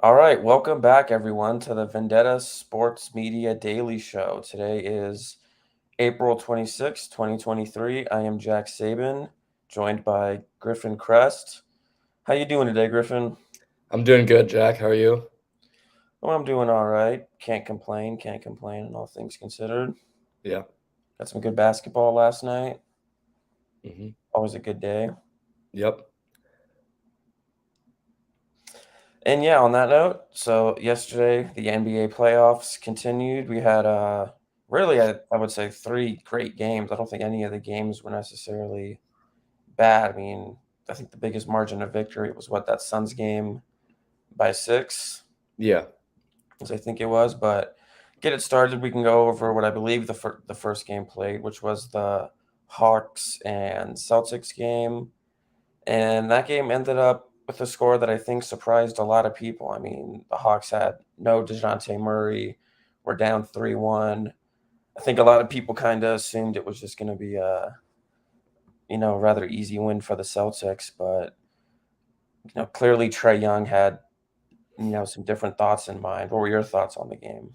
All right, welcome back everyone to the Vendetta Sports Media Daily Show. Today is April 26th, 2023. I am Jack Sabin, joined by Griffin Crest. How you doing today, Griffin? I'm doing good, Jack. How are you? Oh, I'm doing all right. Can't complain, all things considered. Yeah. Got some good basketball last night. hmm Always a good day. Yep. And yeah, on that note, so yesterday the NBA playoffs continued. We had really I would say three great games. I don't think any of the games were necessarily bad. I mean, I think the biggest margin of victory was what that Suns game by 6, Yeah. as I think it was. But get it started, we can go over what I believe the first game played, which was the Hawks and Celtics game. And that game ended up with a score that I think surprised a lot of people. I mean, the Hawks had no DeJounte Murray, were down 3-1. I think a lot of people kind of assumed it was just going to be a rather easy win for the Celtics, but clearly Trey Young had some different thoughts in mind. What were your thoughts on the game?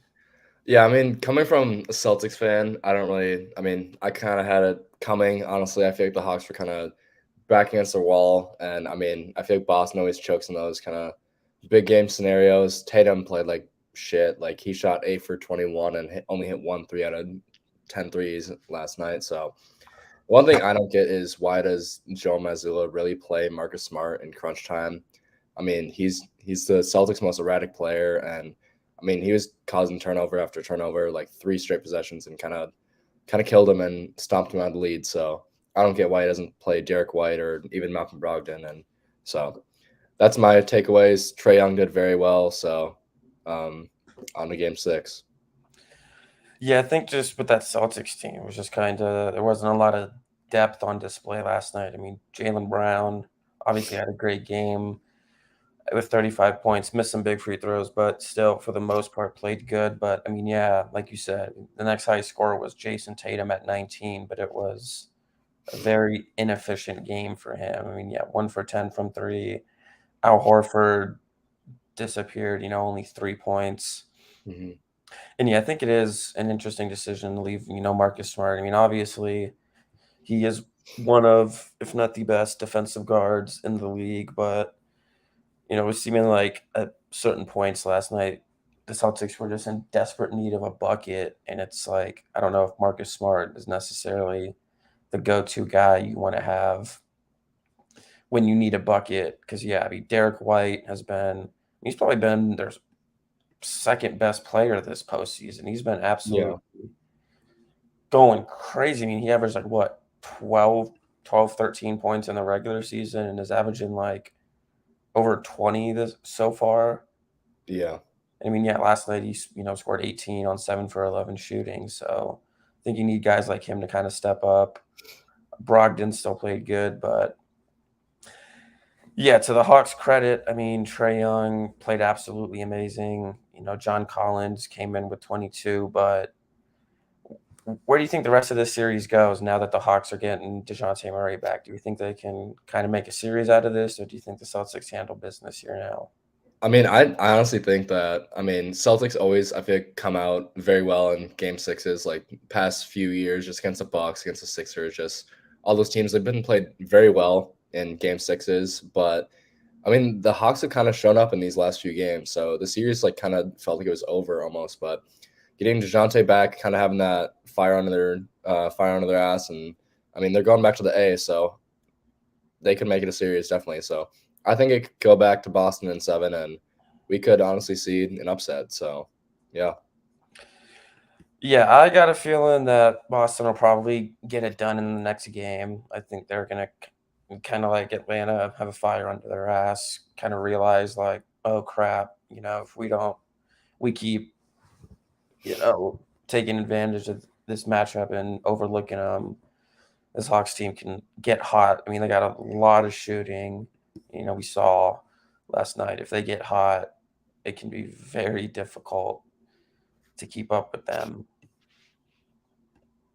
Yeah. Coming from a Celtics fan, I kind of had it coming. Honestly, I feel like the Hawks were kind of back against the wall. And I feel like Boston always chokes in those kind of big game scenarios. Tatum played like shit. Like he shot 8 for 21 and only hit 1 3 out of 10 threes last night. So one thing I don't get is why does Joe Mazzulla really play Marcus Smart in crunch time? He's the Celtics' most erratic player, and he was causing turnover after turnover, like three straight possessions, and kind of killed him and stomped him out of the lead. So I don't get why he doesn't play Derek White or even Malcolm Brogdon. And so that's my takeaways. Trey Young did very well. So um, on to Game 6. Yeah, I think just with that Celtics team, it was just kind of there wasn't a lot of depth on display last night. I mean, Jalen Brown obviously had a great game with 35 points, missed some big free throws, but still, for the most part, played good. But I mean, yeah, like you said, the next highest score was Jason Tatum at 19, but it was a very inefficient game for him. I mean, yeah, 1 for 10 from three. Al Horford disappeared, only 3 points. hmm And yeah, I think it is an interesting decision to leave, Marcus Smart. I mean, obviously, he is one of, if not the best defensive guards in the league, but it was seeming like at certain points last night, the Celtics were just in desperate need of a bucket. And it's like, I don't know if Marcus Smart is necessarily the go to guy you want to have when you need a bucket. Because, yeah, I mean, Derek White he's probably been their second best player this postseason. He's been absolutely Yeah. going crazy. I mean, he averaged like what, 13 points in the regular season and is averaging like over 20 this so far. Yeah. I mean, yeah, last night he scored 18 on 7 for 11 shooting. So I think you need guys like him to kind of step up. Brogdon still played good, but yeah, to the Hawks' credit, I mean, Trey Young played absolutely amazing. John Collins came in with 22, but where do you think the rest of this series goes now that the Hawks are getting DeJounte Murray back? Do you think they can kind of make a series out of this, or do you think the Celtics handle business here now? I honestly think that Celtics always I feel like come out very well in game sixes, like past few years, just against the Bucks, against the Sixers, just all those teams they've been played very well in game sixes. But the Hawks have kind of shown up in these last few games, so the series like kind of felt like it was over almost. But getting Dejounte back, kind of having that fire under their ass, and they're going back to the A, so they could make it a series definitely. So I think it could go back to Boston in 7, and we could honestly see an upset. So yeah, Yeah, I got a feeling that Boston will probably get it done in the next game. I think they're gonna kind of like Atlanta have a fire under their ass, kind of realize like, oh crap, if we keep, taking advantage of this matchup and overlooking them, this Hawks team can get hot. I mean, they got a lot of shooting. We saw last night. If they get hot, it can be very difficult to keep up with them.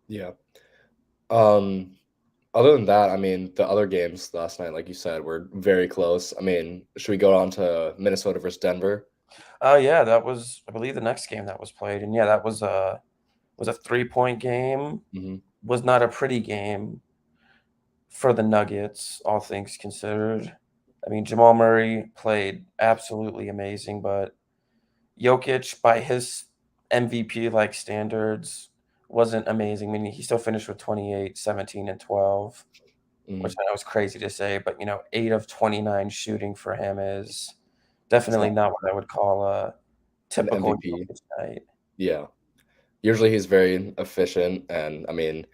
yeah. Um, Other than that, the other games last night, like you said, were very close. Should we go on to Minnesota versus Denver? Oh yeah, that was I believe the next game that was played, and yeah, that was a 3-point game. Hmm. Was not a pretty game for the Nuggets, all things considered. I mean, Jamal Murray played absolutely amazing, but Jokic, by his MVP-like standards, wasn't amazing. I mean, he still finished with 28, 17, and 12, which Hmm. I know is crazy to say, but, 8 of 29 shooting for him is It's definitely not not what I would call a an typical MVP. Jokic night. Yeah. Usually he's very efficient, and I mean,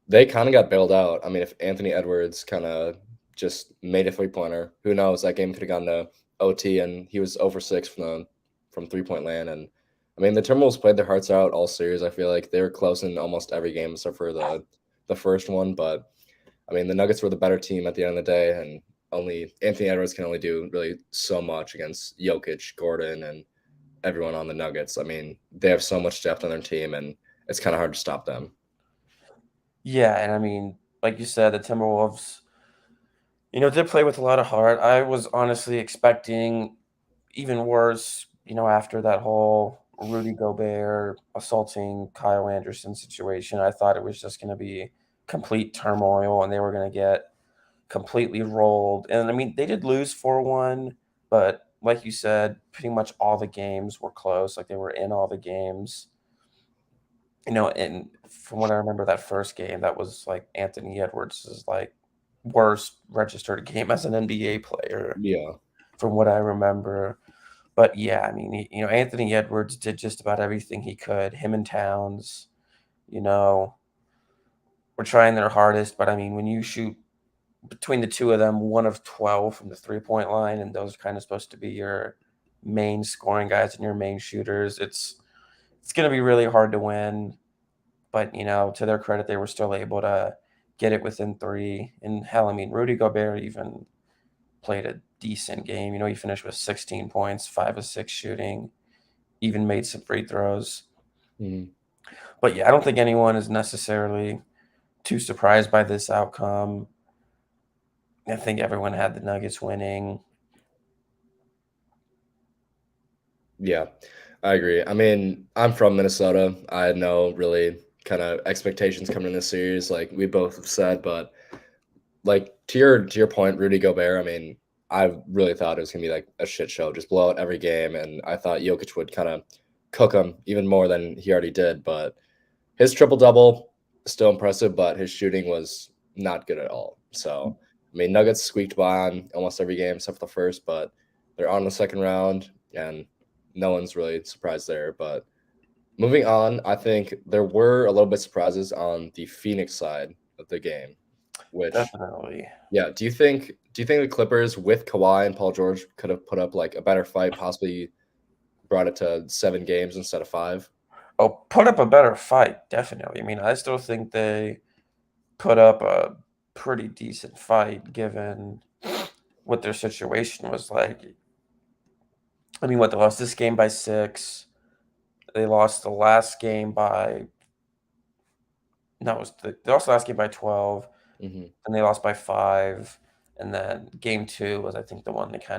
they kind of got bailed out. I mean, if Anthony Edwards kind of just made a 3-pointer, who knows? That game could have gone to OT, and he was 0 for 6 from 3-point land. And I mean, the Timberwolves played their hearts out all series. I feel like they were close in almost every game except for the first one. But I mean, the Nuggets were the better team at the end of the day, and only Anthony Edwards can only do really so much against Jokic, Gordon, and everyone on the Nuggets. I mean, they have so much depth on their team, and it's kind of hard to stop them. Yeah, and I mean, like you said, the Timberwolves, did play with a lot of heart. I was honestly expecting even worse, after that whole Rudy Gobert assaulting Kyle Anderson situation. I thought it was just gonna be complete turmoil and they were gonna get completely rolled. And I mean, they did lose 4-1, but like you said, pretty much all the games were close. Like they were in all the games. And from what I remember that first game, that was like Anthony Edwards' like worst registered game as an NBA player Yeah. from what I remember. But yeah, I mean, Anthony Edwards did just about everything he could. Him and Towns, you know, were trying their hardest. But I mean, when you shoot between the two of them, 1 of 12 from the 3-point line, and those are kind of supposed to be your main scoring guys and your main shooters, it's going to be really hard to win. But to their credit, they were still able to get it within three. And hell, I mean, Rudy Gobert even played a decent game. He finished with 16 points, 5 of 6 shooting, even made some free throws. Mhm. But yeah, I don't think anyone is necessarily too surprised by this outcome. I think everyone had the Nuggets winning. Yeah, I agree. I mean, I'm from Minnesota. I had no really kind of expectations coming in this series, like we both have said. But like to your point, Rudy Gobert. I mean, I really thought it was gonna be like a shit show, just blow out every game, and I thought Jokic would kind of cook him even more than he already did. But his triple double still impressive, but his shooting was not good at all. So I mean, Nuggets squeaked by on almost every game except for the first, but they're on the second round, and no one's really surprised there. But moving on, I think there were a little bit surprises on the Phoenix side of the game, which Definitely. yeah, do you think the Clippers with Kawhi and Paul George could have put up like a better fight, possibly brought it to 7 games instead of 5? Oh, put up a better fight, definitely. I mean, I still think they put up a pretty decent fight given what their situation was like. I mean, what they lost this game by 6. They lost the last game by no, they lost the last game by 12, Hmm. and they lost by 5, and then game 2 was, I think, the one that Out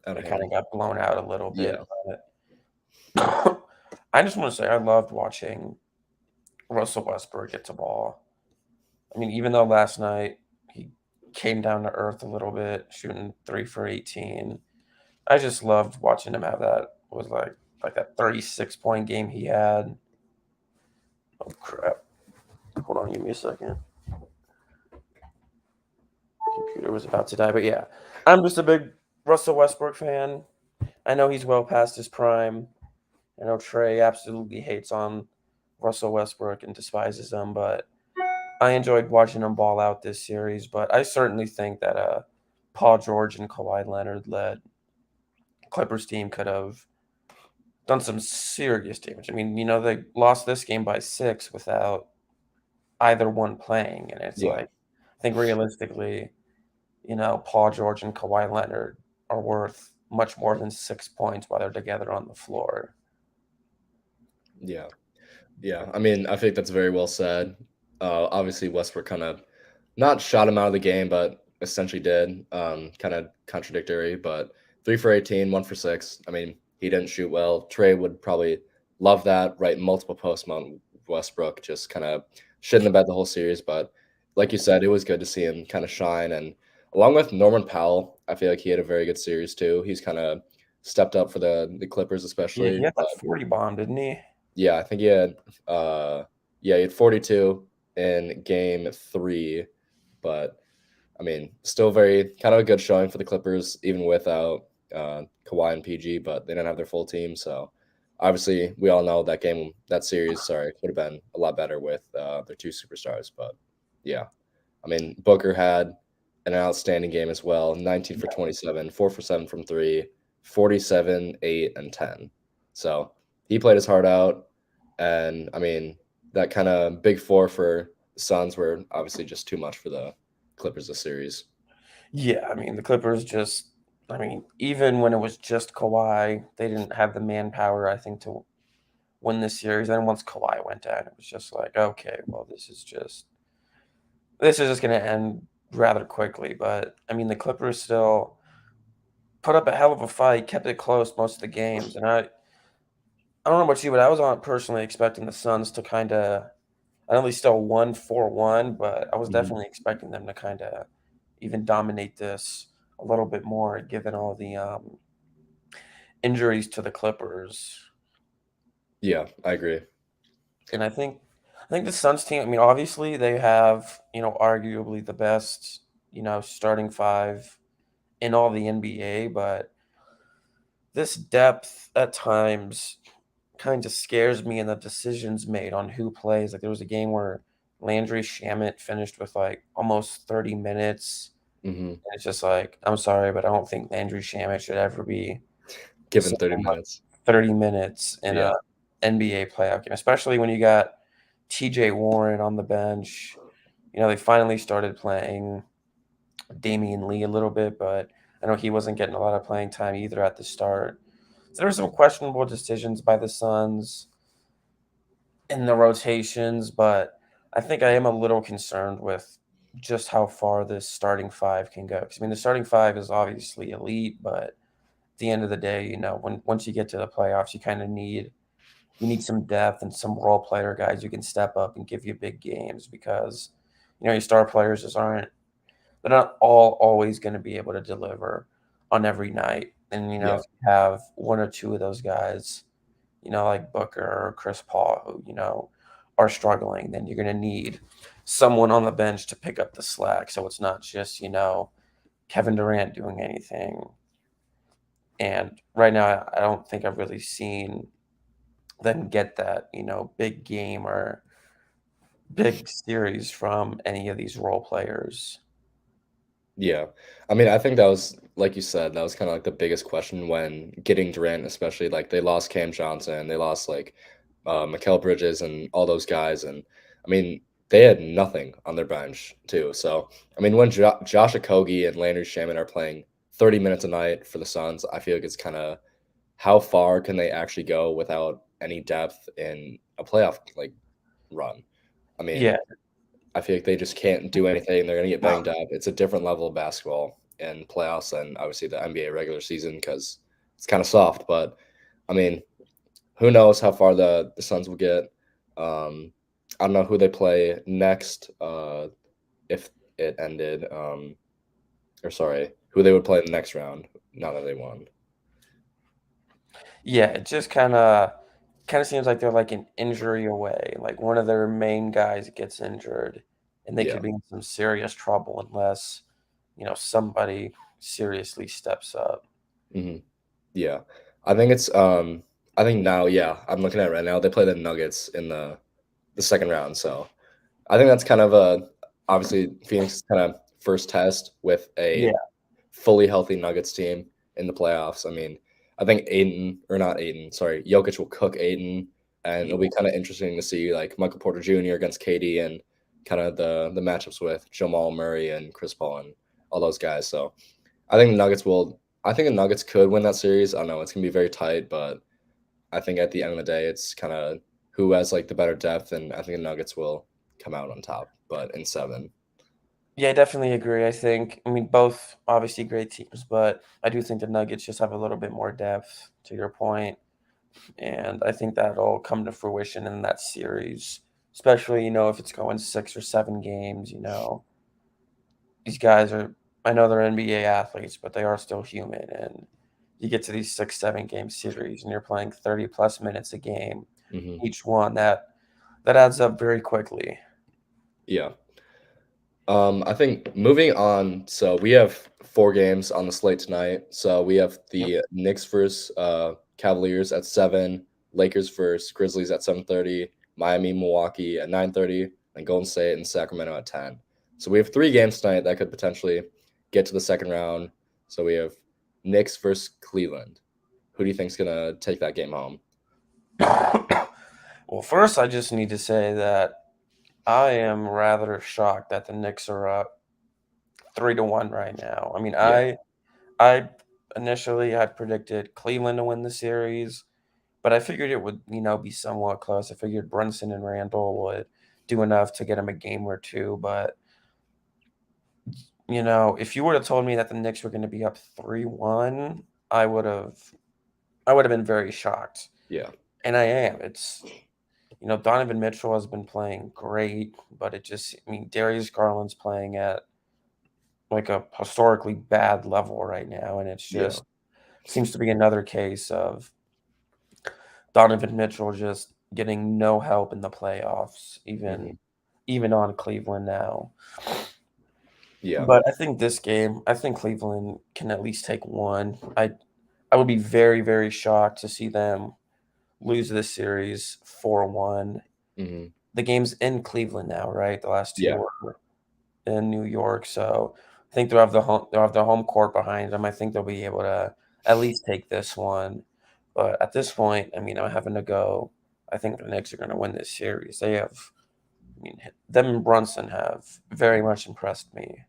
they of kinda hand. got blown out a little bit, Yeah. but I just wanna say I loved watching Russell Westbrook get the ball. I mean, even though last night he came down to earth a little bit, shooting 3 for 18, I just loved watching him have that was like that 36-point game he had. Oh, crap. Hold on, give me a second. Computer was about to die, but yeah. I'm just a big Russell Westbrook fan. I know he's well past his prime. I know Trey absolutely hates on Russell Westbrook and despises him, but I enjoyed watching him ball out this series. But I certainly think that Paul George and Kawhi Leonard led Clippers team could have done some serious damage. I mean, they lost this game by 6 without either one playing, and it's Yeah. like I think realistically, Paul George and Kawhi Leonard are worth much more than 6 points while they're together on the floor. Yeah. Yeah, I mean, I think that's very well said. Obviously, Westbrook kind of not shot him out of the game, but essentially did. Kind of contradictory, but 3 for 18, 1 for 6. I mean, he didn't shoot well. Trey would probably love that, right? Multiple post Mount Westbrook just kind of shouldn't have bet the whole series. But like you said, it was good to see him kind of shine. And along with Norman Powell, I feel like he had a very good series too. He's kind of stepped up for the Clippers, Yeah, he especially. had But that 40 bomb, didn't he? yeah, I think uh he had 42 in game 3, but I mean, still very kind of a good showing for the Clippers, even without Kawhi and PG, but they didn't have their full team. So obviously, we all know that series, sorry, would have been a lot better with their two superstars. But yeah, I mean, Booker had an outstanding game as well, 19 for 27, 4 for 7 from three, 47, 8, and 10. So he played his heart out. And I mean, that kind of big four for the Suns were obviously just too much for the Clippers this series. Yeah, I mean, the Clippers just, I mean, even when it was just Kawhi, they didn't have the manpower, I think, to win this series. And once Kawhi went down, it was just like, okay, well, this is just going to end rather quickly. But I mean, the Clippers still put up a hell of a fight, kept it close most of the games. And I don't know about you, but I was on personally expecting the Suns to kind of, I know they still won 4-1, but I was Mhm. definitely expecting them to kind of even dominate this a little bit more, given all the injuries to the Clippers. Yeah, I agree. And I think the Suns team, I mean, obviously they have, arguably the best, starting five in all the NBA, but this depth at times kind of scares me in the decisions made on who plays. Like there was a game where Landry Shamet finished with like almost 30 minutes. Mhm. And it's just like, I'm sorry, but I don't think Landry Shamet should ever be Given 30 someone like minutes. 30 minutes in Yeah. a NBA playoff game, especially when you got TJ Warren on the bench. They finally started playing Damian Lee a little bit, but I know he wasn't getting a lot of playing time either at the start. So there were some questionable decisions by the Suns in the rotations, but I think I am a little concerned with just how far this starting five can go. 'Cause, I mean, the starting five is obviously elite, but at the end of the day, when once you get to the playoffs, you need some depth and some role player guys who can step up and give you big games because your star players just aren't they're not all always going to be able to deliver on every night. And Yeah. if you have one or two of those guys, like Booker or Chris Paul, who are struggling, then you're going to need someone on the bench to pick up the slack. So it's not just Kevin Durant doing anything. And right now, I don't think I've really seen them get that big game or big series from any of these role players. Yeah. I mean, I think that was, like you said, that was kind of like the biggest question when getting Durant, especially like they lost Cam Johnson, they lost like Mikal Bridges and all those guys. And I mean, they had nothing on their bench too. So, I mean, when Josh Okogie and Landry Shaman are playing 30 minutes a night for the Suns, I feel like it's kind of how far can they actually go without any depth in a playoff like run? I Yeah, mean, I feel like they just can't do anything. They're gonna get banged up. It's a different level of basketball in playoffs than obviously the NBA regular season because it's kind of soft. But I mean, who knows how far the Suns will get? I don't know who they play next. If it ended, or sorry, who they would play in the next round. Now that they won. yeah, it just kind of seems like they're like an injury away. Like one of their main guys gets injured, and they Yeah. could be in some serious trouble unless somebody seriously steps up. Hmm. Yeah. I think it's I think now, yeah, I'm looking at it right now. They play the Nuggets in the second round. So I think that's kind of a obviously Phoenix's kind of first test with Yeah, a fully healthy Nuggets team in the playoffs. I mean, I think Aiden or not Aiden, sorry, Jokic will cook Aiden, and it'll yeah, be kind of interesting to see like Michael Porter Jr. against KD and kind of the matchups with Jamal Murray and Chris Paul and all those guys. So I think the Nuggets will. I think the Nuggets could win that series. I don't know it's gonna be very tight, but I think at the end of the day, it's kind of who has like the better depth, and I think the Nuggets will come out on top, but in seven. Yeah, I definitely agree. I mean, both obviously great teams, but I do think the Nuggets just have a little bit more depth, to your point, and I think that'll come to fruition in that series, especially, if it's going 6 or 7 games, these guys are I know they're NBA athletes, but they are still human, and you get to these 6, 7-game series, and you're playing 30 plus minutes a game, Hmm. each one, that adds up very quickly. Yeah. I think moving on, so we have 4 games on the slate tonight. So we have Yep. the Knicks versus Cavaliers at 7, Lakers versus Grizzlies at 7:30, Miami, Milwaukee at 9:30, and Golden State and Sacramento at 10. So we have 3 games tonight that could potentially get to the second round. So we have Knicks versus Cleveland. Who do you think's gonna take that game home? Well, first, I just need to say that I am rather shocked that the Knicks are up 3-1 right now. I mean, Yeah. I initially had predicted Cleveland to win the series, but I figured it would, be somewhat close. I figured Brunson and Randall would do enough to get him a game or two, but if you would have told me that the Knicks were going to be up 3-1, I would have I would have been very shocked. Yeah. And I am. Donovan Mitchell has been playing great, but Darius Garland's playing at like a historically bad level right now, and it's Yeah. just seems to be another case of Donovan Mitchell just getting no help in the playoffs, Hmm. even on Cleveland now. Yeah. But I think Cleveland can at least take one. I would be very, very shocked to see them lose this series 4-1. Hmm. The game's in Cleveland now, right? The last two Yeah. were in New York, so I think they'll have the home court behind them. I think they'll be able to at least take this one. But at this point, I'm having to go. I think the Knicks are going to win this series. Them and Brunson have very much impressed me.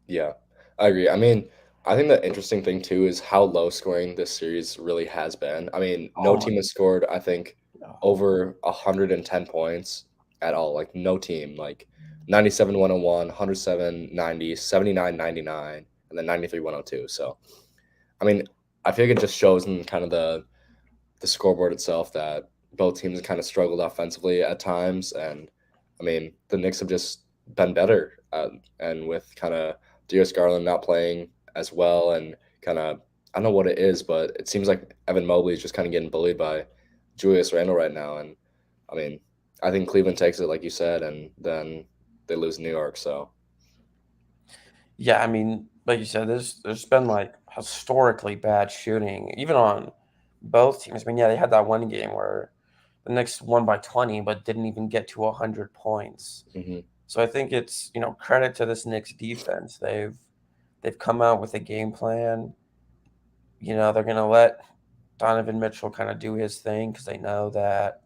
Yeah, I agree. I mean, I think the interesting thing too is how low scoring this series really has been. I mean, no Oh my team has scored, I think, God. over 110 points at all. Like no team. Like 97 101, 107 90, 79 99, and then 93 102. So, I mean, I feel like it just shows in kind of the scoreboard itself that both teams kind of struggled offensively at times, and I mean the Knicks have just been better, and with kind of Darius Garland not playing as well, and kind of I don't know what it is, but it seems like Evan Mobley is just kind of getting bullied by Julius Randle right now, and I mean I think Cleveland takes it like you said, and then they lose New York, so Yeah, like you said, there's been like historically bad shooting, even on both teams. Yeah, they had that one game where the Knicks won by 20, but didn't even get to 100 points. hmm So I think it's credit to this Knicks defense. They've come out with a game plan. They're gonna let Donovan Mitchell kind of do his thing because they know that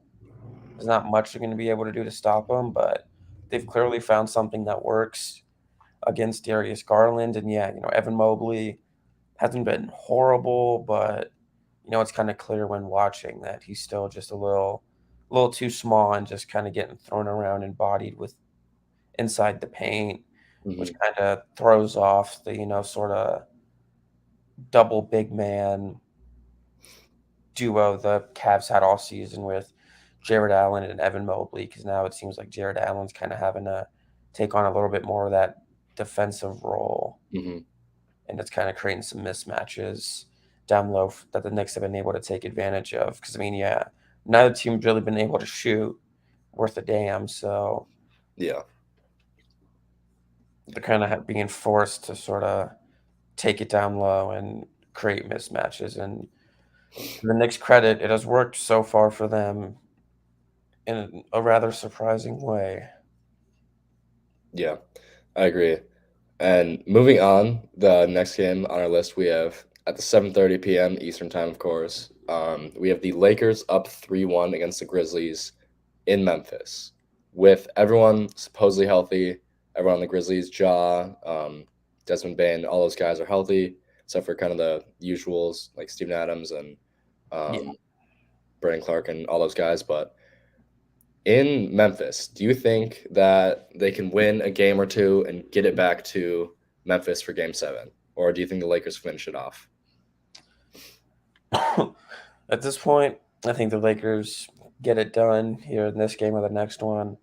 there's not much they're gonna be able to do to stop him. But they've clearly found something that works against Darius Garland, and yeah, Evan Mobley hasn't been horrible, but it's kind of clear when watching that he's still just a little too small and just kind of getting thrown around and bodied with inside the paint, which hmm kind of throws off the sort of double big man duo the Cavs had all season with Jared Allen and Evan Mobley. Because now it seems like Jared Allen's kind of having to take on a little bit more of that defensive role, hmm and it's kind of creating some mismatches down low that the Knicks have been able to take advantage of. Because yeah, neither team's really been able to shoot worth a damn, so yeah, they're kind of being forced to sort of take it down low and create mismatches. And to the Knicks' credit, it has worked so far for them in a rather surprising way. yeah, I agree. And moving on, the next game on our list we have at the 7:30 p.m. Eastern time, of course. We have the Lakers up 3-1 against the Grizzlies in Memphis, with everyone supposedly healthy. Everyone on the Grizzlies, Desmond Bain, all those guys are healthy, except for kind of the usuals like Steven Adams and Yeah, um, Brandon Clark and all those guys. But in Memphis, do you think that they can win a game or two and get it back to Memphis for Game 7? Or do you think the Lakers finish it off? At this point, I think the Lakers get it done here in this game or the next one.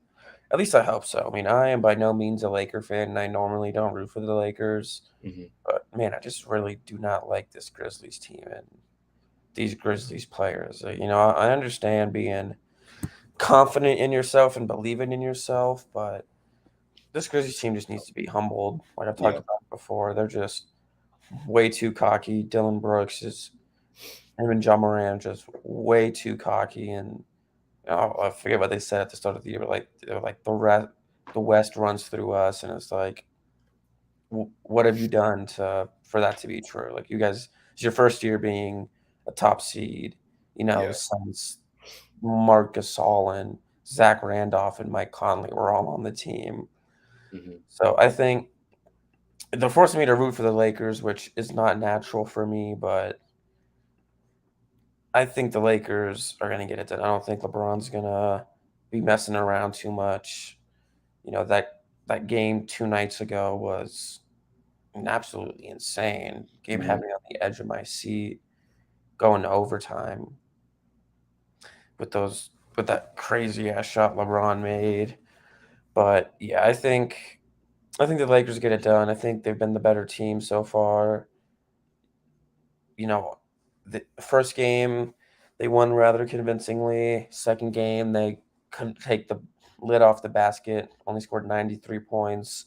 At least I hope so. I mean, I am by no means a Laker fan, and I normally don't root for the Lakers. Hmm. But man, I just really do not like this Grizzlies team and these Grizzlies players. I understand being confident in yourself and believing in yourself, but this Grizzlies team just needs to be humbled. Like I've talked Yeah. about before, they're just way too cocky. Dylan Brooks is him and John Moran just way too cocky, and I forget what they said at the start of the year. But like they're like the West runs through us, and it's like, what have you done to for that to be true? Like you guys, it's your first year being a top seed, Yeah. since Mark Gasol and Zach Randolph and Mike Conley were all on the team. Hmm. So I think they're forcing me to root for the Lakers, which is not natural for me, but I think the Lakers are gonna get it done. I don't think LeBron's gonna be messing around too much. That game 2 nights ago was absolutely insane. Game had Hmm. me on the edge of my seat going to overtime with that crazy ass shot LeBron made. But yeah, I think the Lakers get it done. I think they've been the better team so far. You know, the first game they won rather convincingly. Second game they couldn't take the lid off the basket. Only scored 93 points.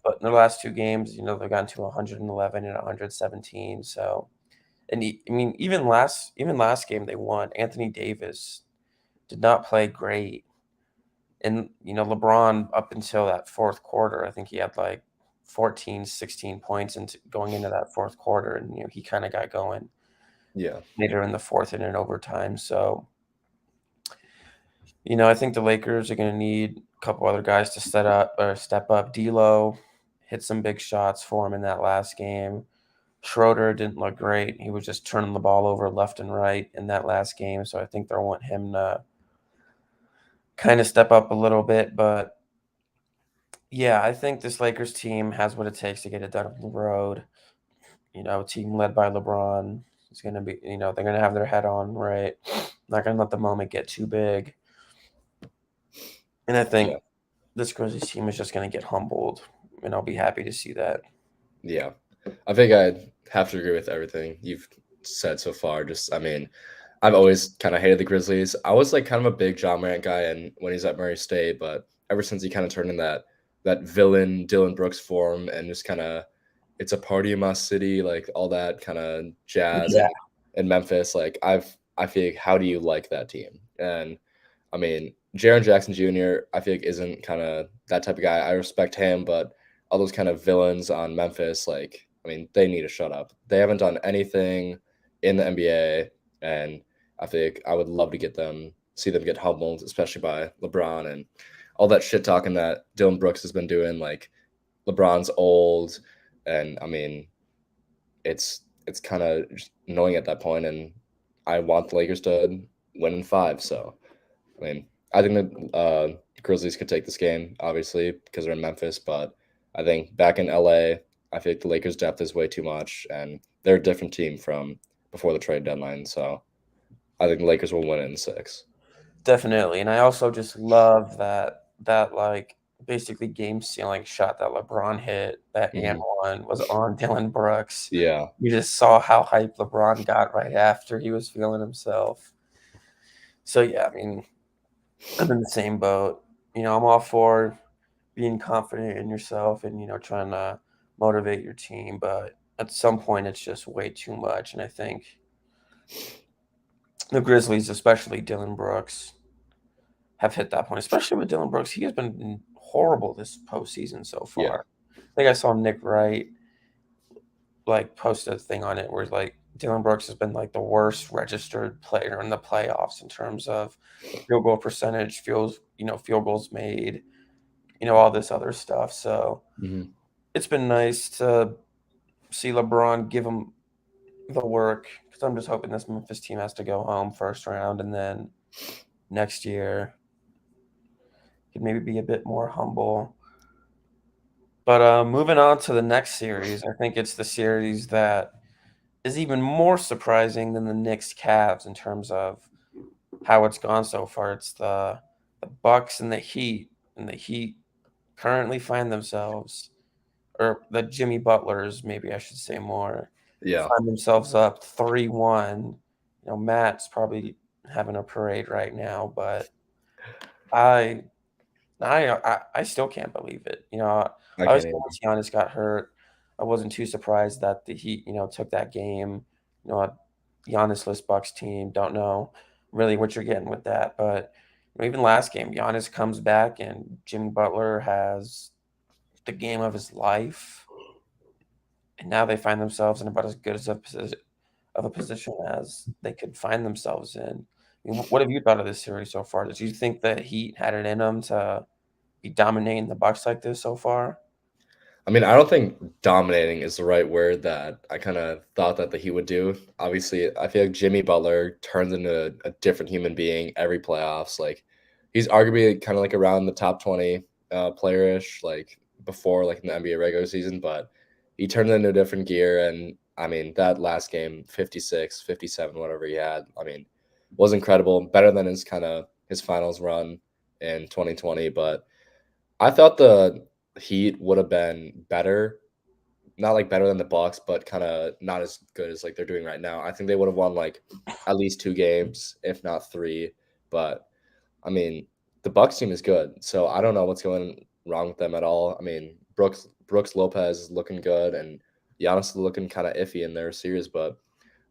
But in their last two games, they've gotten to 111 and 117. So, and I mean, even last game they won. Anthony Davis did not play great. And LeBron up until that fourth quarter, I think he had like 14, 16 points into going into that fourth quarter, and he kind of got going Yeah. later in the fourth and in overtime. So, I think the Lakers are going to need a couple other guys to step up. D'Lo hit some big shots for him in that last game. Schroeder didn't look great. He was just turning the ball over left and right in that last game. So I think they'll want him to kind of step up a little bit. But yeah, I think this Lakers team has what it takes to get it done on the road. A team led by LeBron is going to be, they're going to have their head on right. Not going to let the moment get too big. And I Yeah. think this Grizzlies team is just going to get humbled, and I'll be happy to see that. Yeah. I think I have to agree with everything you've said so far. Just, I mean, I've always kind of hated the Grizzlies. I was like kind of a big John Morant guy, and when he's at Murray State, but ever since he kind of turned in that villain Dylan Brooks form, and just kind of it's a party in my city, like all that kind of jazz Yeah, in Memphis. Like I feel like, how do you like that team? And I mean, Jaren Jackson Jr. I feel like isn't kind of that type of guy. I respect him, but all those kind of villains on Memphis, like I mean, they need to shut up. They haven't done anything in the NBA, and I think I would love to see them get humbled, especially by LeBron and all that shit talking that Dylan Brooks has been doing. Like LeBron's old, and I mean, it's kind of annoying at that point, and I want the Lakers to win in five. So I mean, I think that Grizzlies could take this game, obviously, because they're in Memphis. But I think back in LA, I think the Lakers' depth is way too much, and they're a different team from before the trade deadline. So I think the Lakers will win it in six. definitely. And I also just love that like basically game sealing shot that LeBron hit, that and Hmm. one was on Dylan Brooks. Yeah, You just saw how hyped LeBron got right after he was feeling himself. So yeah, I mean, I'm in the same boat. I'm all for being confident in yourself and trying to motivate your team, but at some point it's just way too much. And I think the Grizzlies, especially Dylan Brooks, have hit that point. Especially with Dylan Brooks, he has been horrible this postseason so yeah, far. I think I saw Nick Wright like post a thing on it where like Dylan Brooks has been like the worst registered player in the playoffs in terms of field goal percentage, field goals made, all this other stuff. So hmm, it's been nice to see LeBron give him the work because I'm just hoping this Memphis team has to go home first round, and then next year could maybe be a bit more humble. But moving on to the next series, I think it's the series that is even more surprising than the Knicks Cavs in terms of how it's gone so far. It's the Bucks and the Heat, and the Heat currently find themselves, or the Jimmy Butlers, maybe I should say more, Yeah, find themselves up 3-1. Matt's probably having a parade right now, but I I still can't believe it. I can't Obviously, even. once Giannis got hurt, I wasn't too surprised that the Heat, took that game. A Giannis-less Bucks team. Don't know really what you're getting with that, but even last game, Giannis comes back and Jimmy Butler has the game of his life, and now they find themselves in about as good as a position as they could find themselves in. What have you thought of this series so far? Did you think the Heat had it in them to be dominating the Bucks like this so far? I mean, I don't think dominating is the right word that I kind of thought that he would do. Obviously, I feel like Jimmy Butler turns into a different human being every playoffs. Like, he's arguably kind of like around the top 20 player-ish, like before, like in the NBA regular season, but he turned into a different gear. And I mean, that last game, 56, 57, whatever he had, I mean, was incredible. Better than his kind of his finals run in 2020. But I thought the Heat would have been better, not like better than the Bucks, but kind of not as good as like they're doing right now. I think they would have won like at least 2 games, if not three. But I mean, the Bucks team is good, so I don't know what's going wrong with them at all. I mean, Brooks Lopez is looking good, and Giannis is looking kind of iffy in their series, but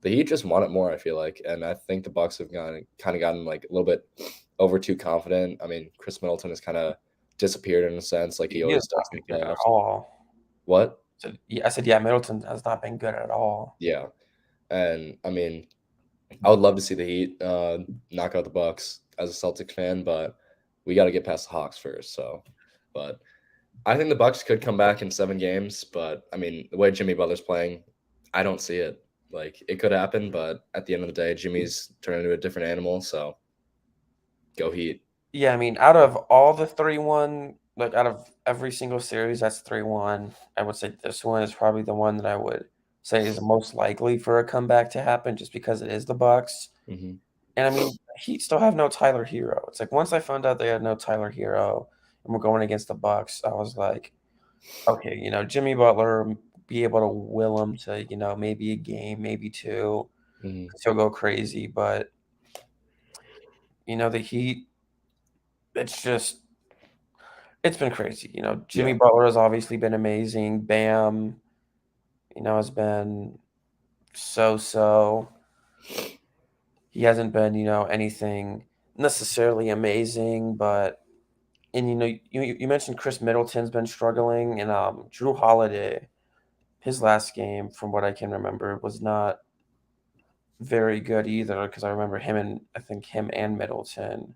the Heat just want it more. I feel like, and I think the Bucks have gotten like a little bit over too confident. I mean, Chris Middleton has kind of disappeared in a sense, like he He has always not does in been the good at playoffs. all. What? So, yeah, I said, yeah, Middleton has not been good at all. Yeah, and I mean, I would love to see the Heat knock out the Bucks as a Celtic fan, but we got to get past the Hawks first. So, but I think the Bucks could come back in 7 games. But I mean, the way Jimmy Butler's playing, I don't see it. Like it could happen, but at the end of the day, Jimmy's turned into a different animal. So go Heat. Yeah, I mean, out of all the 3-1, like out of every single series that's 3-1, I would say this one is probably the one that I would say is the most likely for a comeback to happen just because it is the Bucks. Hmm. And I mean, Heat still have no Tyler Hero. It's like once I found out they had no Tyler Hero and we're going against the Bucks, I was like, okay, Jimmy Butler be able to will him to, maybe a game, maybe two, Hmm. 'cause he'll go crazy. But the Heat, it's just it's been crazy. Jimmy Yeah. Butler has obviously been amazing. Bam, has been so. He hasn't been, anything necessarily amazing, but and you mentioned Chris Middleton's been struggling, and Drew Holiday, his last game, from what I can remember, was not very good either. Because I remember I think him and Middleton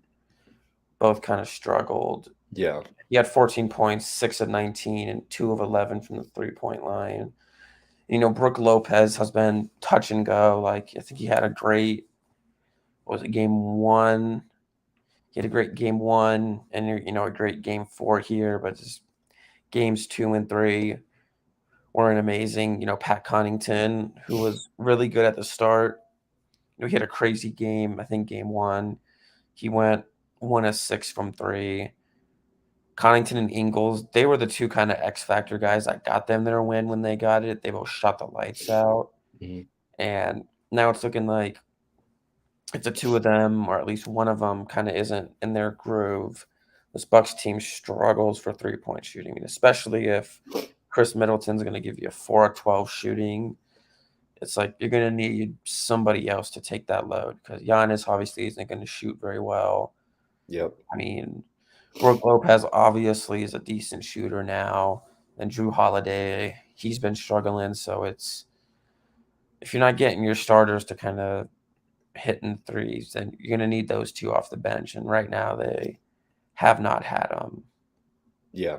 both kind of struggled. Yeah. He had 14 points, 6 of 19, and 2 of 11 from the 3-point line. Brook Lopez has been touch and go. Like, I think he had a great, what was it, game one? He had a great game one and, a great game four here, but just games two and three weren't amazing. Pat Connaughton, who was really good at the start, he had a crazy game. I think game one, he went 1 of 6 from three. Connaughton and Ingles, they were the two kind of X factor guys that got them their win when they got it. They both shot the lights out. Hmm. And now it's looking like if the two of them, or at least one of them, kind of isn't in their groove, this Bucks team struggles for 3-point shooting, and especially if Chris Middleton's going to give you a 4 of 12 shooting. It's like you're going to need somebody else to take that load because Giannis obviously isn't going to shoot very well. Yep. I mean, Brook Lopez obviously is a decent shooter now. And Drew Holiday, he's been struggling. So it's if you're not getting your starters to kind of hitting threes, then you're going to need those two off the bench. And right now they have not had them. Yeah.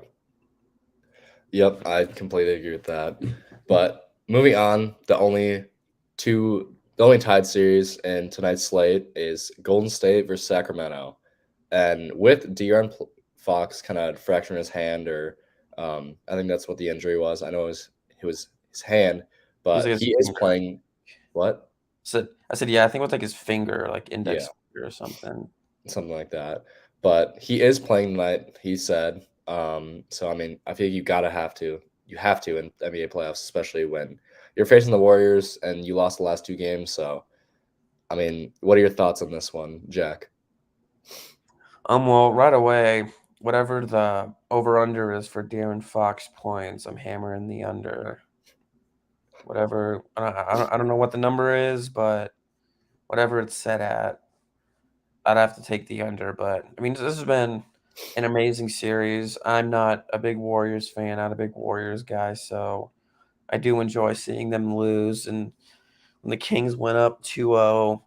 Yep, I completely agree with that. But moving on, the only tied series in tonight's slate is Golden State versus Sacramento. And with Fox kind of fracturing his hand, or I think that's what the injury was. I know it was his hand, He was but like his he is finger. playing. What? I said, yeah, I think it was like his finger, like Yeah, index finger or something. something like that. But he is playing tonight, he said. So I mean, I feel like you have to in NBA playoffs, especially when you're facing the Warriors and you lost the last two games. So I mean, what are your thoughts on this one, Jack? Well, right away, whatever the over under is for De'Aaron Fox points, I'm hammering the under. Whatever, I don't know what the number is, but whatever it's set at, I'd have to take the under. But I mean, this has been an amazing series. I'm not a big Warriors fan, not a big Warriors guy, so I do enjoy seeing them lose. And when the Kings went up 2-0,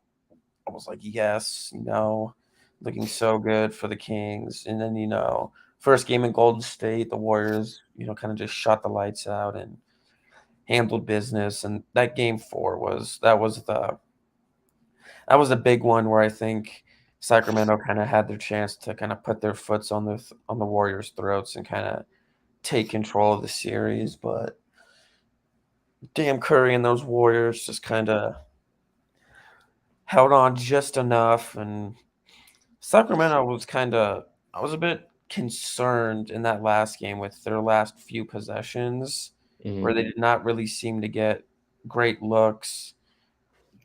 I was like, yes, looking so good for the Kings. And then, first game in Golden State, the Warriors, kind of just shut the lights out and handled business. And that game four that was a big one where I think Sacramento kind of had their chance to kind of put their foots on the Warriors' throats and kind of take control of the series. But damn, Curry and those Warriors just kind of held on just enough. And Sacramento I was a bit concerned in that last game with their last few possessions where Hmm. they did not really seem to get great looks.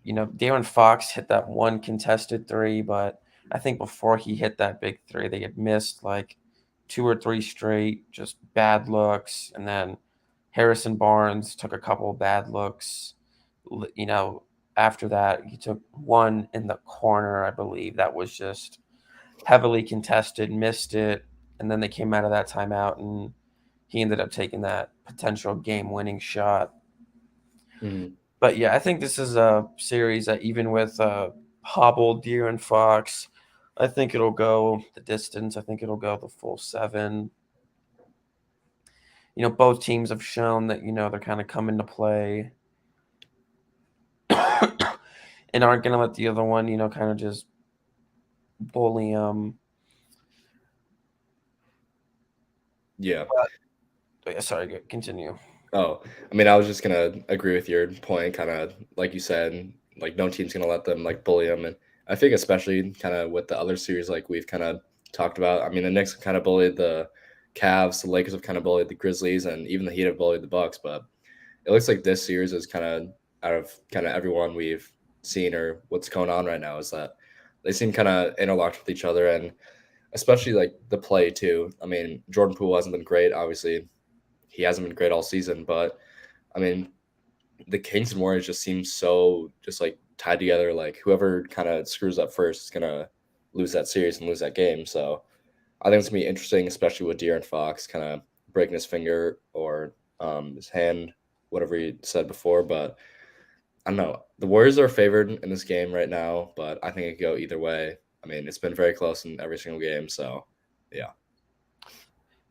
De'Aaron Fox hit that one contested three, but I think before he hit that big three, they had missed like two or three straight, just bad looks. And then Harrison Barnes took a couple of bad looks. L- You know, After that, he took one in the corner, I believe, that was just heavily contested, missed it. And then they came out of that timeout and he ended up taking that potential game winning shot. Hmm. But yeah, I think this is a series that even with hobbled Deer and Fox, I think it'll go the distance. I think it'll go the full seven. Both teams have shown that they're kind of coming to play and aren't going to let the other one kind of just bully them. Yeah. But yeah, sorry, continue. Oh, I mean, I was just gonna agree with your point, kind of like you said, like no team's gonna let them like bully them, and I think especially kind of with the other series, like we've kind of talked about. I mean, the Knicks kind of bullied the Cavs, the Lakers have kind of bullied the Grizzlies, and even the Heat have bullied the Bucks. But it looks like this series is kind of out of kind of everyone we've seen or what's going on right now is that they seem kind of interlocked with each other, and especially like the play too. I mean, Jordan Poole hasn't been great, obviously. He hasn't been great all season, but I mean, the Kings and Warriors just seem so just like tied together. Like whoever kind of screws up first is gonna lose that series and lose that game. So I think it's gonna be interesting, especially with De'Aaron Fox kind of breaking his finger or his hand, whatever he said before. But I don't know. The Warriors are favored in this game right now, but I think it could go either way. I mean, it's been very close in every single game. So yeah.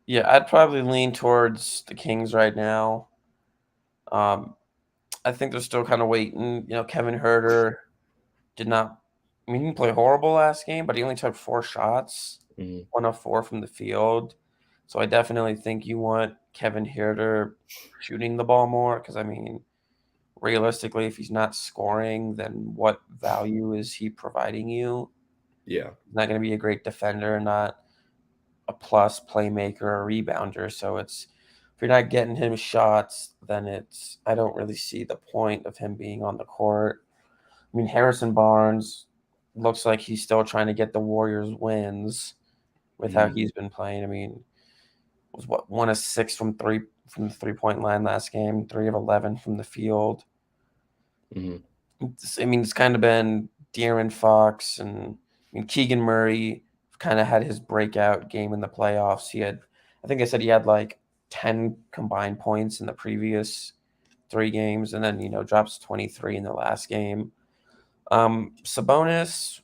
Yeah, I'd probably lean towards the Kings right now. Um, I think they're still kind of waiting. Kevin Herter did not. I mean, he didn't play horrible last game, but he only took four shots, Hmm. 1 of 4 from the field. So I definitely think you want Kevin Herter shooting the ball more because, I mean, realistically, if he's not scoring, then what value is he providing you? Yeah. He's not going to be a great defender, not a plus playmaker or rebounder. So if you're not getting him shots, then I don't really see the point of him being on the court. I mean, Harrison Barnes looks like he's still trying to get the Warriors wins with how Hmm. he's been playing. I mean, was what 1 of 6 from the 3 point line last game, 3 of 11 from the field. Hmm. I mean, it's kind of been De'Aaron Fox and Keegan Murray kind of had his breakout game in the playoffs. I think I said he had like 10 combined points in the previous 3 games, and then drops 23 in the last game. Sabonis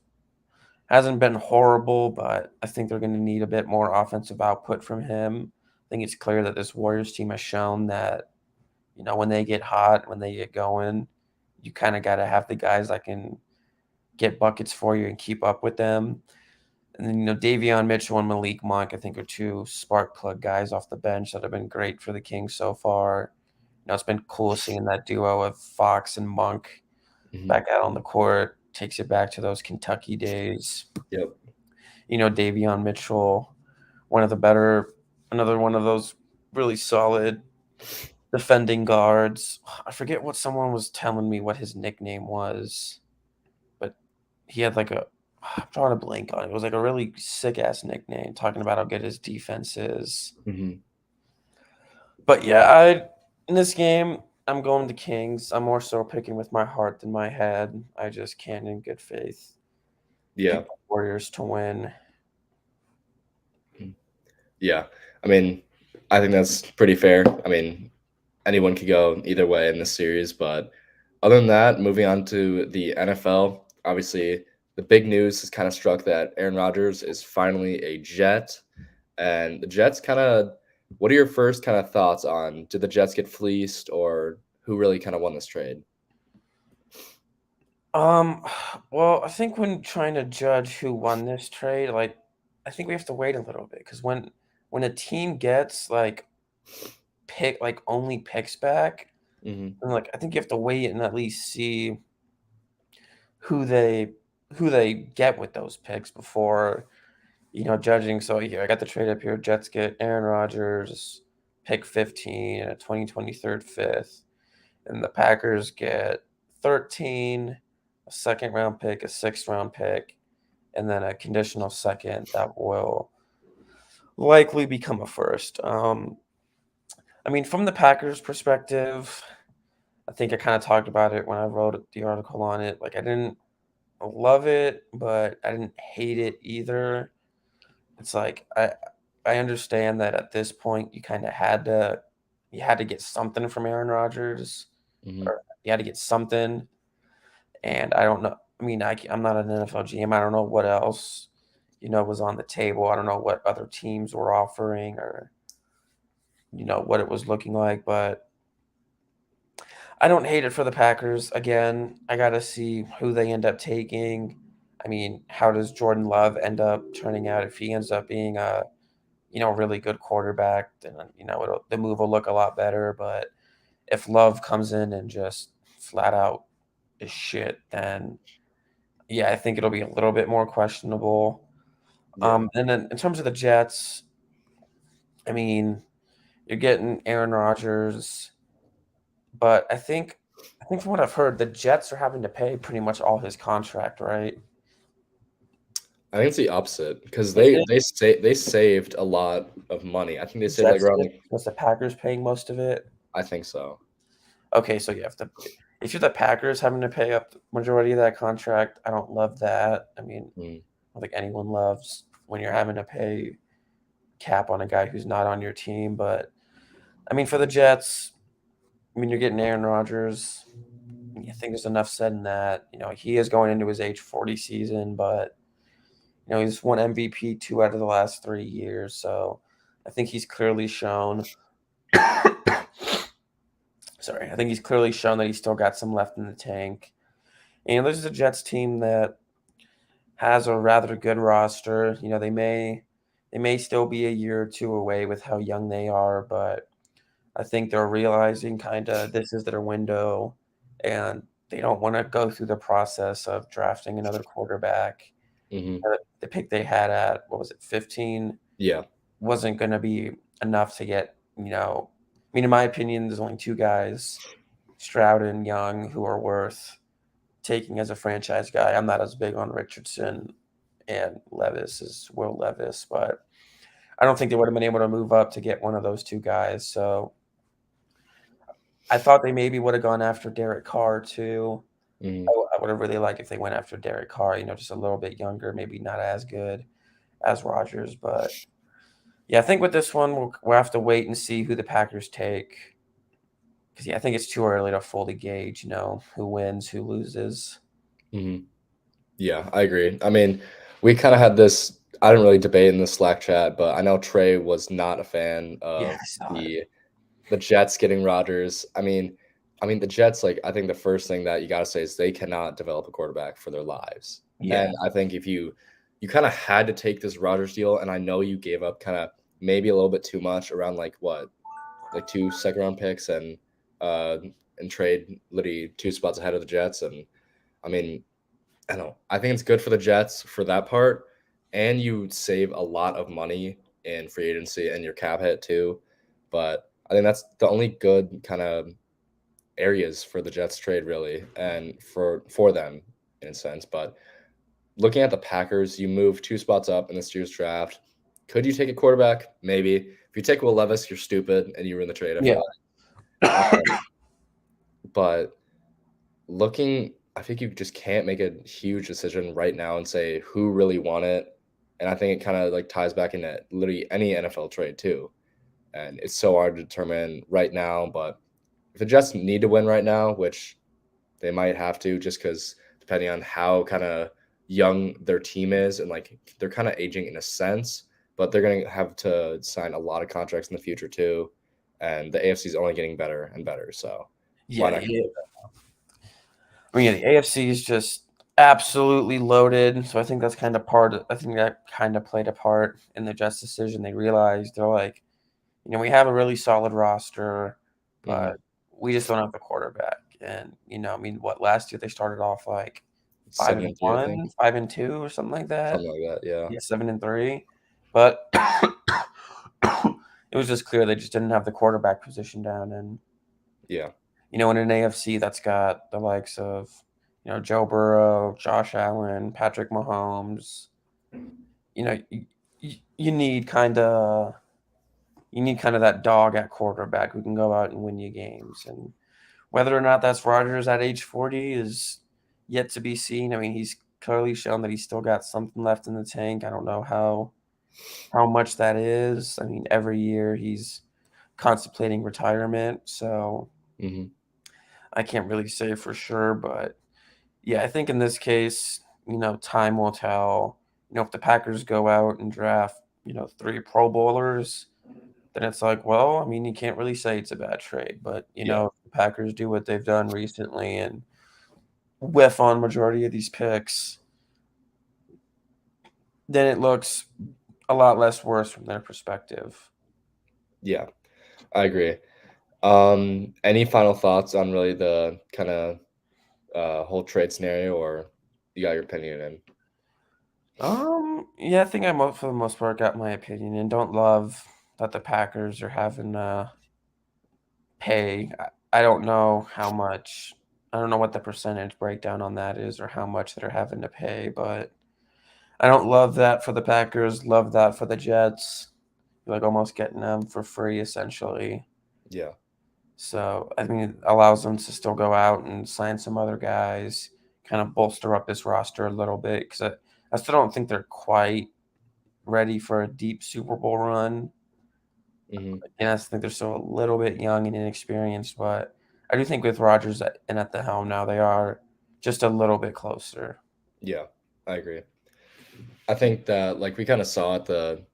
hasn't been horrible, but I think they're going to need a bit more offensive output from him. I think it's clear that this Warriors team has shown that, when they get hot, when they get going, you kind of got to have the guys that can get buckets for you and keep up with them. And then, Davion Mitchell and Malik Monk, I think, are two spark plug guys off the bench that have been great for the Kings so far. It's been cool seeing that duo of Fox and Monk Mhm. back out on the court. Takes you back to those Kentucky days. Yep. Davion Mitchell, one of the better, another one of those really solid defending guards. I forget what someone was telling me what his nickname was, but he had like a, I'm drawing a blank on it. It was like a really sick ass nickname, talking about how good his defense is. Mhm. But yeah, in this game, I'm going to Kings. I'm more so picking with my heart than my head. I just can't, in good faith, pick Yeah. the Warriors to win. Mhm. Yeah. I mean, I think that's pretty fair. I mean, anyone could go either way in this series, but other than that, moving on to the NFL, obviously the big news has kind of struck that Aaron Rodgers is finally a Jet, and the Jets kind of. What are your first kind of thoughts on did the Jets get fleeced or who really kind of won this trade? Um, well, I think when trying to judge who won this trade, like, I think we have to wait a little bit because when a team gets only picks back, Hmm. and I think you have to wait and at least see who they who they get with those picks before judging. So here, I got the trade up here. Jets get Aaron Rodgers, pick 15, and a 2023 fifth. And the Packers get 13, a second round pick, a sixth round pick, and then a conditional second that will likely become a first. I mean, from the Packers' perspective, I think I kind of talked about it when I wrote the article on it. Like, I didn't love it, but I didn't hate it either. It's like I understand that at this point you had to get something from Aaron Rodgers, Hmm. or you had to get something, and I don't know. I mean, I'm not an NFL GM. I don't know what else was on the table. I don't know what other teams were offering or what it was looking like, but I don't hate it for the Packers. Again, I got to see who they end up taking. I mean, how does Jordan Love end up turning out if he ends up being a really good quarterback, then the move will look a lot better. But if Love comes in and just flat out is shit, then yeah, I think it'll be a little bit more questionable. Yeah. And then in terms of the Jets, I mean, you're getting Aaron Rodgers, but I think from what I've heard, the Jets are having to pay pretty much all his contract, right? I think it's the opposite because Is they saved a lot of money. I think they it saved like Jets around it? like Was the Packers paying most of it? I think so. Okay, so you have to if you're the Packers having to pay up the majority of that contract, I don't love that. I mean, Mm, I don't think anyone loves when you're having to pay cap on a guy who's not on your team, but I mean for the Jets, I mean you're getting Aaron Rodgers. I think there's enough said in that. He is going into his age 40 season, but he's won MVP 2 out of the last 3 years, so I think he's clearly shown sorry, I think he's clearly shown that he's still got some left in the tank. And this is a Jets team that has a rather good roster. They may still be a year or two away with how young they are, but I think they're realizing kind of this is their window, and they don't want to go through the process of drafting another quarterback. hmm. The pick they had at what was it, 15, Yeah. wasn't going to be enough to get. I mean, in my opinion, there's only two guys, Stroud and Young, who are worth taking as a franchise guy. I'm not as big on Richardson and Levis as Will Levis, but I don't think they would have been able to move up to get one of those two guys. So I thought they maybe would have gone after Derek Carr too. Hmm. I would have really liked if they went after Derek Carr, just a little bit younger, maybe not as good as Rodgers. But yeah, I think with this one, we'll have to wait and see who the Packers take. Because yeah, I think it's too early to fully gauge, who wins, who loses. Hmm. Yeah, I agree. I mean, we kind of had this. I didn't really debate in the Slack chat, but I know Trey was not a fan Yeah, of I saw it. the Jets getting Rodgers. I mean the Jets. Like, I think the first thing that you got to say is they cannot develop a quarterback for their lives. Yeah, And I think if you you kind of had to take this Rodgers deal, and I know you gave up kind of maybe a little bit too much around like what, like 2 second-round picks uh and trade literally 2 spots ahead of the Jets. And I mean, I don't know. I think it's good for the Jets for that part, and you save a lot of money in free agency and your cap hit too. But I think that's the only good kind of areas for the Jets trade really, and for them in a sense. But looking at the Packers, you move 2 spots up in this year's draft. Could you take a quarterback? Maybe. If you take Will Levis, you're stupid and you ruin the trade. I feel Yeah. like. But I think you just can't make a huge decision right now and say who really won it. And I think it kind of like ties back into literally any NFL trade too. And it's so hard to determine right now. But if the Jets need to win right now, which they might have to, just because depending on how kind of young their team is, and like they're kind of aging in a sense, but they're going to have to sign a lot of contracts in the future too. And the AFC is only getting better and better. So why Yeah, not? I mean, yeah, the AFC is just absolutely loaded. So I think that's kind of I think that kind of played a part in the Jets' decision. They realized they're like, we have a really solid roster, Mhm. but we just don't have the quarterback. And I mean, what last year they started off like five Seven and and three, I think. one, 5-2, or something like that. Something like that. Yeah. Yeah, 7-3. But it was just clear they just didn't have the quarterback position down. And Yeah. in an AFC that's got the likes of, Joe Burrow, Josh Allen, Patrick Mahomes, you need kind of that dog at quarterback who can go out and win you games. And whether or not that's Rodgers at age 40 is yet to be seen. I mean, he's clearly shown that he's still got something left in the tank. I don't know how much that is. I mean, every year he's contemplating retirement, so Hmm. I can't really say for sure, but yeah, I think in this case, time will tell. If the Packers go out and draft, 3 Pro Bowlers, then it's like, well, I mean, you can't really say it's a bad trade. But, Yeah. if the Packers do what they've done recently and whiff on majority of these picks, then it looks a lot less worse from their perspective. Yeah. I agree. Any final thoughts on really the kind of whole trade scenario, or you got your opinion in? Yeah, I think for the most part got my opinion and don't love that the Packers are having pay. I don't know how much. I don't know what the percentage breakdown on that is or how much they're having to pay, but I don't love that for the Packers. Love that for the Jets. Like almost getting them for free essentially. Yeah. So I think it allows them to still go out and sign some other guys, kind of bolster up this roster a little bit because I still don't think they're quite ready for a deep Super Bowl run. Hmm. And I think they're still a little bit young and inexperienced, but I do think with Rodgers and at the helm now, they are just a little bit closer. Yeah. I agree. I think that like we kind of saw at the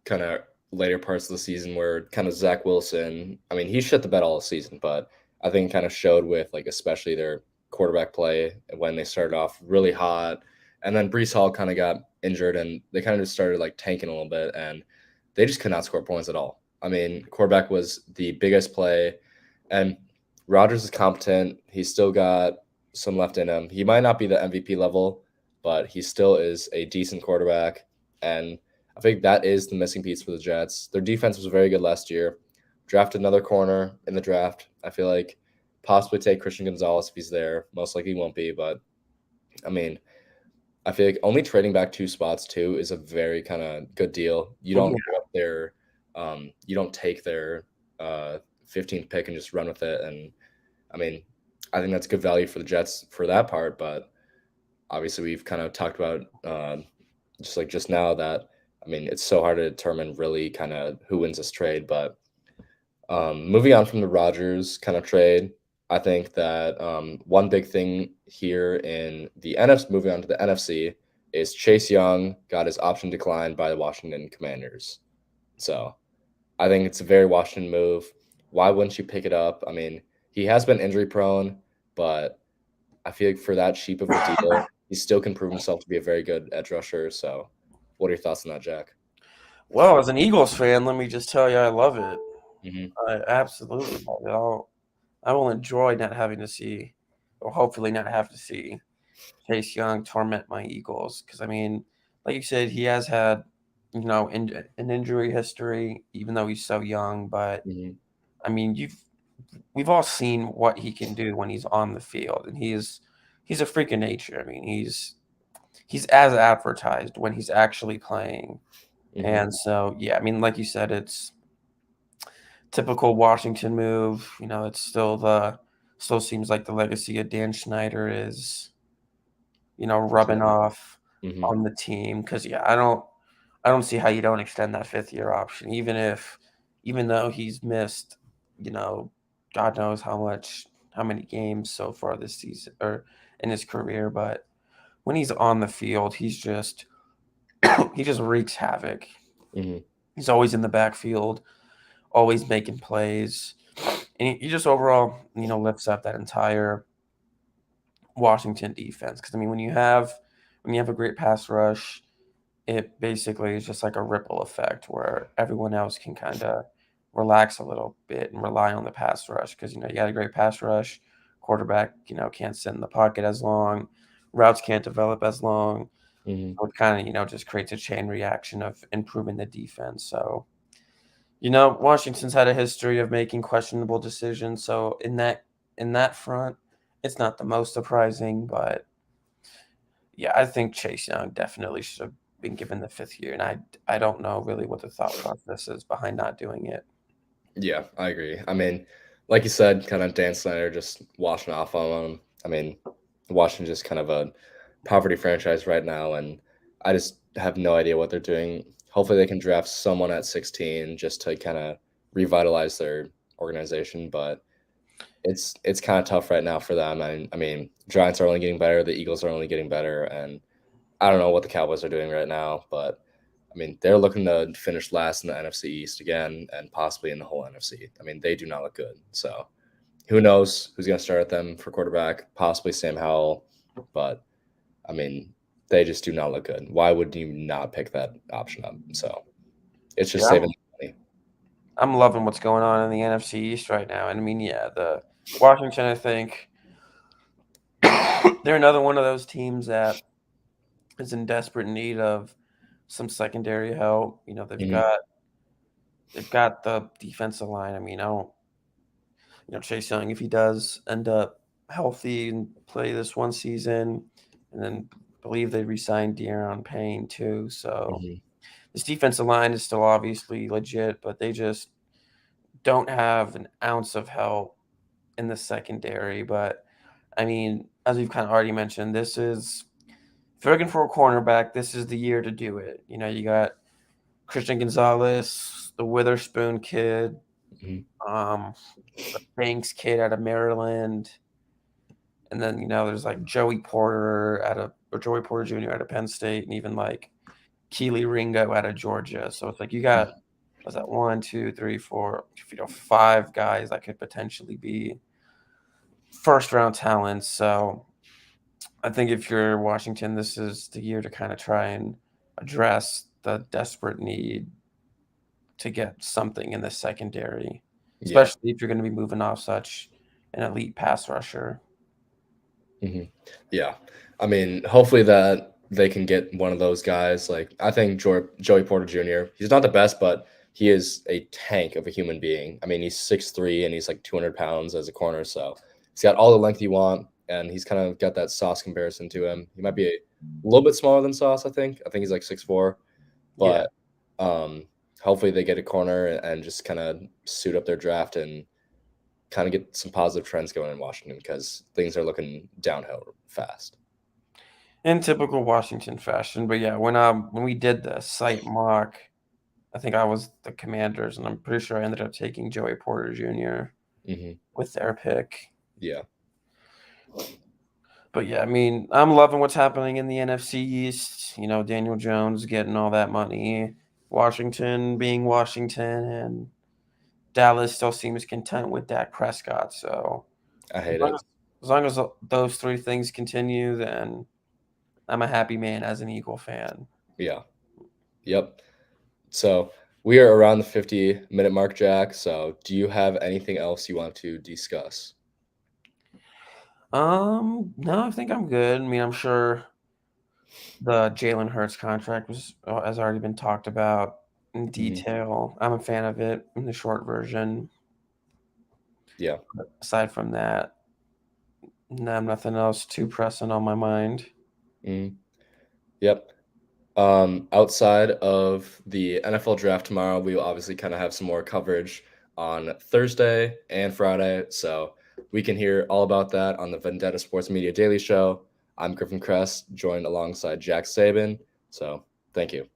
kind of later parts of the season where kind of Zach Wilson, I mean, he shit the bed all season, but I think kind of showed with like especially their quarterback play when they started off really hot. And then Brees Hall kind of got injured and they kind of just started like tanking a little bit and they just could not score points at all. I mean, quarterback was the biggest play, and Rodgers is competent. He's still got some left in him. He might not be the MVP level, but he still is a decent quarterback. And I think that is the missing piece for the Jets. Their defense was very good last year. Drafted another corner in the draft. I feel like possibly take Christian Gonzalez if he's there. Most likely he won't be, but I mean, I feel like only trading back 2 spots too is a very kind of good deal. You Yeah, don't give up you don't take their 15th pick and just run with it. And I mean, I think that's good value for the Jets for that part. But obviously, we've kind of talked about just now that I mean, it's so hard to determine really kind of who wins this trade. But moving on from the Rodgers kind of trade, I think that one big thing here in the NFC, moving on to the NFC, is Chase Young got his option declined by the Washington Commanders. So I think it's a very Washington move. Why wouldn't you pick it up? I mean, he has been injury prone, but I feel like for that cheap of a deal, he still can prove himself to be a very good edge rusher. So, what are your thoughts on that, Jack? Well, as an Eagles fan, let me just tell you, I love it. Hmm. I absolutely love it. I will enjoy not having to see, or hopefully not have to see, Chase Young torment my Eagles. Because I mean, like you said, he has had, an injury history, even though he's so young. But Hmm. I mean, we've all seen what he can do when he's on the field, and he's a freak of nature. I mean, he's as advertised when he's actually playing. Hmm. And so, yeah, I mean, like you said, it's typical Washington move. It's still seems like the legacy of Dan Schneider is, rubbing off Hmm. on the team. Because yeah, I don't see how you don't extend that 5th year option, even though he's missed, you know, God knows how many games so far this season or in his career. But when he's on the field, he just wreaks havoc. Hmm. He's always in the backfield, always making plays, and he just overall, lifts up that entire Washington defense. Because I mean, when you have a great pass rush, it basically is just like a ripple effect where everyone else can kind of relax a little bit and rely on the pass rush. Because you got a great pass rush, quarterback can't sit in the pocket as long, routes can't develop as long. Hmm. So it kind of just creates a chain reaction of improving the defense. So Washington's had a history of making questionable decisions, so in that front, it's not the most surprising, but yeah, I think Chase Young definitely should have been given the 5th year, and I don't know really what the thought process is behind not doing it. Yeah, I agree. I mean, like you said, kind of Dan Snyder just washing off on him. I mean, Washington's just kind of a poverty franchise right now, and I just have no idea what they're doing. Hopefully, they can draft someone at 16 just to kind of revitalize their organization, but it's kind of tough right now for them. I mean, Giants are only getting better, the Eagles are only getting better, and I don't know what the Cowboys are doing right now, but I mean, they're looking to finish last in the NFC East again and possibly in the whole NFC. I mean, they do not look good. So who knows who's going to start at them for quarterback? Possibly Sam Howell, but I mean, they just do not look good. Why would you not pick that option up? So it's just Yeah, I'm saving money. I'm loving what's going on in the NFC East right now, and I mean, yeah, the Washington, I think they're another one of those teams that is in desperate need of some secondary help. They've Hmm. got the defensive line. I mean, I don't Chase Young, if he does end up healthy and play this one season, and then believe they re-signed De'Aaron Payne too. So Hmm. this defensive line is still obviously legit, but they just don't have an ounce of help in the secondary. But I mean, as we've kind of already mentioned, if you're looking for a cornerback, this is the year to do it. You got Christian Gonzalez, the Witherspoon kid, Hmm. um, the Banks kid out of Maryland. And then, there's like Joey Porter Jr. out of Penn State, and even like Keely Ringo out of Georgia. So it's like you got what's that, one, two, three, four, 5 guys that could potentially be first round talents. So I think if you're Washington, this is the year to kind of try and address the desperate need to get something in the secondary, Yeah. especially if you're going to be moving off such an elite pass rusher. Hmm. Yeah. I mean, hopefully that they can get one of those guys. Like, I think Joey Porter Jr., he's not the best, but he is a tank of a human being. I mean, he's 6'3" and he's like 200 pounds as a corner. So he's got all the length you want, and he's kind of got that Sauce comparison to him. He might be a little bit smaller than Sauce, I think. I think he's like 6'4", Yeah. but um, hopefully they get a corner and just kind of suit up their draft and kind of get some positive trends going in Washington because things are looking downhill fast. In typical Washington fashion. But yeah, when we did the site mock, I think I was the Commanders, and I'm pretty sure I ended up taking Joey Porter Jr. Hmm. with their pick. Yeah. But yeah, I mean, I'm loving what's happening in the NFC East. Daniel Jones getting all that money, Washington being Washington, and Dallas still seems content with Dak Prescott. So I as hate long it. as, as long as those 3 things continue, then I'm a happy man as an Eagle fan. Yeah. Yep. So we are around the 50-minute mark, Jack. So do you have anything else you want to discuss? No, I think I'm good. I mean, I'm sure the Jalen Hurts contract has already been talked about in Mhm. detail. I'm a fan of it in the short version. Yeah. Aside from that, no, nothing else too pressing on my mind. Mhm. Yep. Outside of the NFL draft tomorrow, we will obviously kind of have some more coverage on Thursday and Friday. So we can hear all about that on the Vendetta Sports Media Daily Show. I'm Griffin Kress, joined alongside Jack Saban. So thank you.